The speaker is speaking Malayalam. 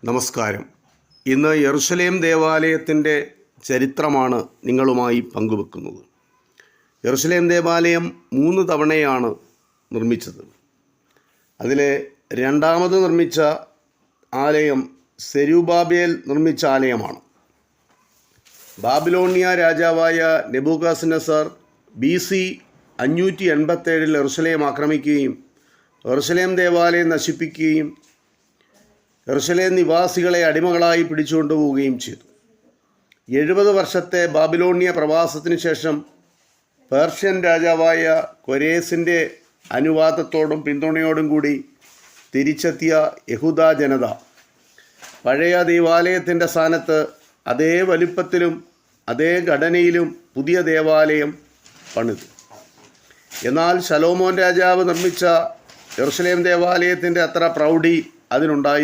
നമസ്കാരം. ഇന്ന് യെരുശലേം ദേവാലയത്തിൻ്റെ ചരിത്രമാണ് നിങ്ങളുമായി പങ്കുവെക്കുന്നത്. യെരുശലേം ദേവാലയം 3 തവണയാണ് നിർമ്മിച്ചത്. അതിലെ രണ്ടാമത് നിർമ്മിച്ച ആലയം സെരുബാബേൽ നിർമ്മിച്ച ആലയമാണ്. ബാബിലോണിയ രാജാവായ നെബൂഖദ്നേസർ BC 587 യെരുശലേം ആക്രമിക്കുകയും യെരുശലേം ദേവാലയം നശിപ്പിക്കുകയും യെരുശലേം നിവാസികളെ അടിമകളായി പിടിച്ചുകൊണ്ടുപോവുകയും ചെയ്തു. 70 വർഷത്തെ ബാബിലോണിയ പ്രവാസത്തിന് ശേഷം പേർഷ്യൻ രാജാവായ കൊരേസിൻ്റെ അനുവാദത്തോടും പിന്തുണയോടും കൂടി തിരിച്ചെത്തിയ യഹൂദ ജനത പഴയ ദേവാലയത്തിൻ്റെ സ്ഥാനത്ത് അതേ വലിപ്പത്തിലും അതേ ഘടനയിലും പുതിയ ദേവാലയം പണിതു. എന്നാൽ ശലോമോൻ രാജാവ് നിർമ്മിച്ച യെരുശലേം ദേവാലയത്തിൻ്റെ അത്ര പ്രൗഢി അതിനുണ്ടായി